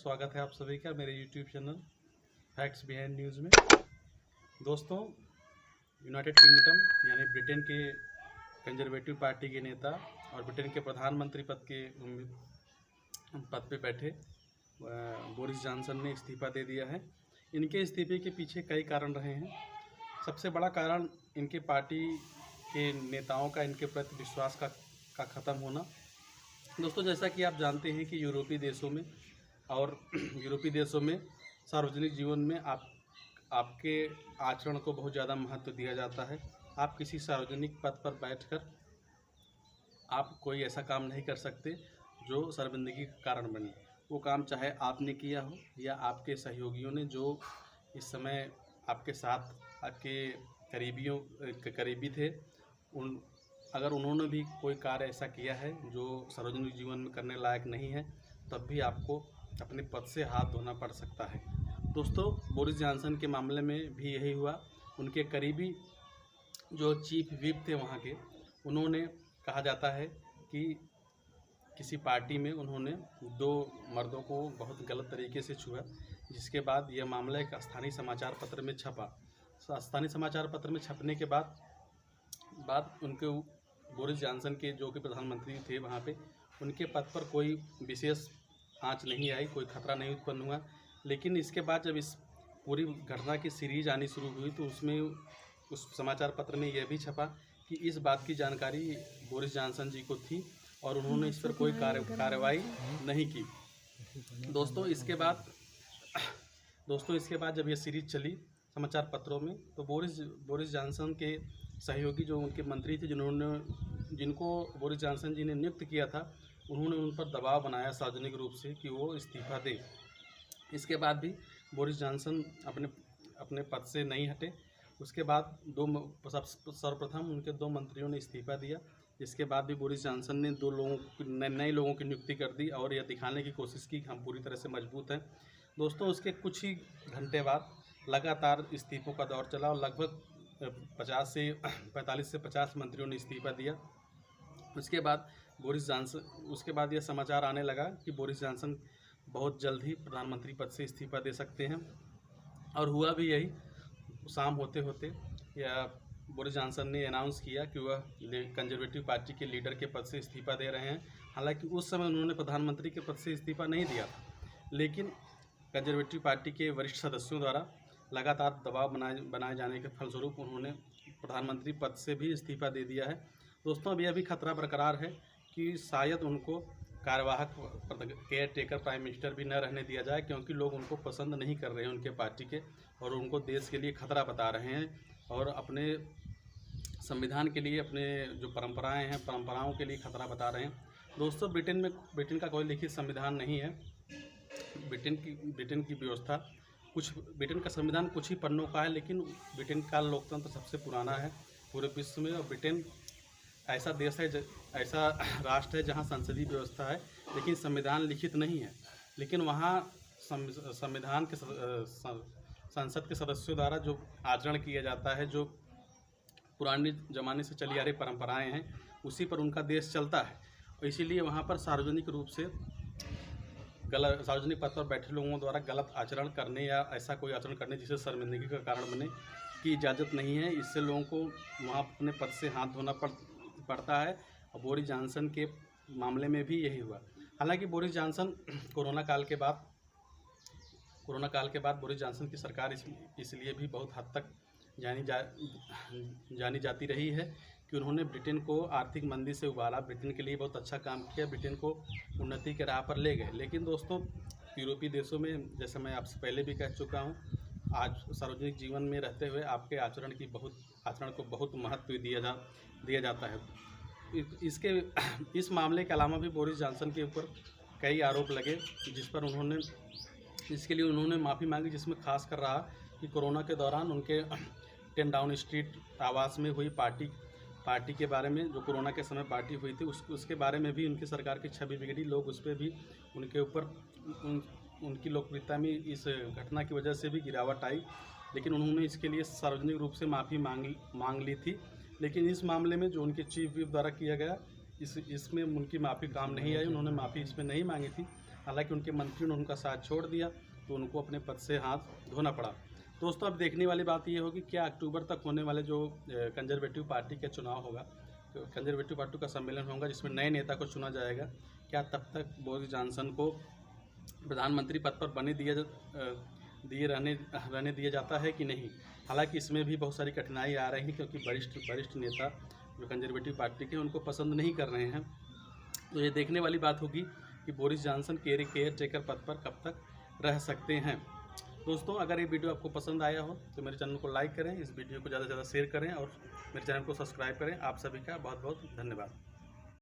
स्वागत है आप सभी का मेरे YouTube channel facts behind news में। दोस्तों, यूनाइटेड किंगडम यानी ब्रिटेन के कंजर्वेटिव पार्टी के नेता और ब्रिटेन के प्रधानमंत्री पद पे बैठे बोरिस जॉनसन ने इस्तीफ़ा दे दिया है। इनके इस्तीफे के पीछे कई कारण रहे हैं। सबसे बड़ा कारण इनके पार्टी के नेताओं का इनके प्रति विश्वास का ख़त्म होना। दोस्तों, जैसा कि आप जानते हैं कि यूरोपीय देशों में सार्वजनिक जीवन में आपके आचरण को बहुत ज़्यादा महत्व दिया जाता है। आप किसी सार्वजनिक पद पर बैठकर आप कोई ऐसा काम नहीं कर सकते जो शर्मिंदगी का कारण बने। वो काम चाहे आपने किया हो या आपके सहयोगियों ने जो इस समय आपके साथ आपके करीबी थे, अगर उन्होंने भी कोई कार्य ऐसा किया है जो सार्वजनिक जीवन में करने लायक नहीं है, तब भी आपको अपने पद से हाथ धोना पड़ सकता है। दोस्तों, बोरिस जॉनसन के मामले में भी यही हुआ। उनके करीबी जो चीफ व्हिप थे वहाँ के, उन्होंने कहा जाता है कि किसी पार्टी में उन्होंने 2 मर्दों को बहुत गलत तरीके से छुआ, जिसके बाद यह मामला एक स्थानीय समाचार पत्र में छपा। स्थानीय समाचार पत्र में छपने के बाद उनके बोरिस जॉनसन के जो कि प्रधानमंत्री थे वहाँ पे, उनके पद पर कोई विशेष आंच नहीं आई, कोई खतरा नहीं उत्पन्न हुआ। लेकिन इसके बाद जब इस पूरी घटना की सीरीज आनी शुरू हुई तो उसमें उस समाचार पत्र में यह भी छपा कि इस बात की जानकारी बोरिस जॉनसन जी को थी और उन्होंने इस पर कोई कार्रवाई नहीं की। दोस्तों, इसके बाद जब यह सीरीज चली समाचार पत्रों में, तो बोरिस जॉनसन के सहयोगी जो उनके मंत्री थे, जिनको बोरिस जॉनसन जी ने नियुक्त किया था, उन्होंने उन पर दबाव बनाया सार्वजनिक रूप से कि वो इस्तीफ़ा दें। इसके बाद भी बोरिस जॉनसन अपने पद से नहीं हटे। उसके बाद सर्वप्रथम उनके 2 मंत्रियों ने इस्तीफ़ा दिया। इसके बाद भी बोरिस जॉनसन ने नए लोगों की नियुक्ति कर दी और यह दिखाने की कोशिश की कि हम पूरी तरह से मजबूत हैं। दोस्तों, उसके कुछ ही घंटे बाद लगातार इस्तीफ़ों का दौर चला और लगभग 45 से 50 मंत्रियों ने इस्तीफ़ा दिया। उसके बाद यह समाचार आने लगा कि बोरिस जॉनसन बहुत जल्द ही प्रधानमंत्री पद से इस्तीफ़ा दे सकते हैं, और हुआ भी यही। शाम होते होते बोरिस जॉनसन ने अनाउंस किया कि वह कंजर्वेटिव पार्टी के लीडर के पद से इस्तीफ़ा दे रहे हैं। हालांकि उस समय उन्होंने प्रधानमंत्री के पद से इस्तीफ़ा नहीं दिया था, लेकिन कंजर्वेटिव पार्टी के वरिष्ठ सदस्यों द्वारा लगातार दबाव बनाए जाने के फलस्वरूप उन्होंने प्रधानमंत्री पद से भी इस्तीफ़ा दे दिया है। दोस्तों, अभी अभी खतरा बरकरार है कि शायद उनको कार्यवाहक केयर टेकर प्राइम मिनिस्टर भी न रहने दिया जाए, क्योंकि लोग उनको पसंद नहीं कर रहे हैं उनके पार्टी के, और उनको देश के लिए खतरा बता रहे हैं और अपने संविधान के लिए, अपने जो परंपराएं हैं, परंपराओं के लिए खतरा बता रहे हैं। दोस्तों, ब्रिटेन का कोई लिखित संविधान नहीं है। ब्रिटेन की व्यवस्था ब्रिटेन का संविधान कुछ ही पन्नों का है, लेकिन ब्रिटेन का लोकतंत्र सबसे पुराना है पूरे विश्व में। और ब्रिटेन ऐसा देश है, ऐसा राष्ट्र है जहां संसदीय व्यवस्था है, लेकिन संविधान लिखित नहीं है। लेकिन वहां संविधान के संसद के सदस्यों द्वारा जो आचरण किया जाता है, जो पुराने ज़माने से चली आ रही परंपराएं हैं, उसी पर उनका देश चलता है। और इसीलिए वहाँ पर सार्वजनिक पद पर बैठे लोगों द्वारा गलत आचरण करने या ऐसा कोई आचरण करने जिसे शर्मिंदगी का कारण बने की इजाज़त नहीं है। इससे लोगों को वहाँ अपने पद से हाथ धोना पड़ता है, और बोरिस जॉनसन के मामले में भी यही हुआ। हालांकि बोरिस जॉनसन कोरोना काल के बाद बोरिस जॉनसन की सरकार इसलिए भी बहुत हद तक जानी जाती रही है कि उन्होंने ब्रिटेन को आर्थिक मंदी से उबारा, ब्रिटेन के लिए बहुत अच्छा काम किया, ब्रिटेन को उन्नति के राह पर ले गए। लेकिन दोस्तों, यूरोपीय देशों में, जैसे मैं आपसे पहले भी कह चुका हूँ, आज सार्वजनिक जीवन में रहते हुए आपके आचरण को बहुत महत्व दिया जाता है। इस मामले के अलावा भी बोरिस जॉनसन के ऊपर कई आरोप लगे, जिसके लिए उन्होंने माफ़ी मांगी, जिसमें खास कर रहा कि कोरोना के दौरान उनके 10 डाउनिंग स्ट्रीट आवास में हुई पार्टी के बारे में, जो कोरोना के समय पार्टी हुई थी, उसके बारे में भी उनकी सरकार की छवि बिगड़ी। लोग उस पर भी उनके ऊपर उनकी लोकप्रियता में इस घटना की वजह से भी गिरावट आई, लेकिन उन्होंने इसके लिए सार्वजनिक रूप से माफ़ी मांग ली थी। लेकिन इस मामले में जो उनके चीफ व्हिप द्वारा किया गया, इसमें उनकी माफ़ी काम नहीं आई, उन्होंने माफ़ी इसमें नहीं मांगी थी। हालांकि उनके मंत्री ने उनका साथ छोड़ दिया तो उनको अपने पद से हाथ धोना पड़ा। दोस्तों, अब देखने वाली बात ये होगी क्या अक्टूबर तक होने वाले जो कंजर्वेटिव पार्टी का चुनाव होगा, तो कंजर्वेटिव पार्टी का सम्मेलन होगा जिसमें नए नेता को चुना जाएगा, क्या तब तक बोरिस जॉनसन को प्रधानमंत्री पद पर बने रहने दिया जाता है कि नहीं। हालांकि इसमें भी बहुत सारी कठिनाई आ रही है क्योंकि वरिष्ठ नेता जो कंजर्वेटिव पार्टी के उनको पसंद नहीं कर रहे हैं। तो ये देखने वाली बात होगी कि बोरिस जॉनसन केयर टेकर पद पर कब तक रह सकते हैं। दोस्तों, अगर ये वीडियो आपको पसंद आया हो तो मेरे चैनल को लाइक करें, इस वीडियो को ज़्यादा से ज़्यादा शेयर करें और मेरे चैनल को सब्सक्राइब करें। आप सभी का बहुत बहुत धन्यवाद।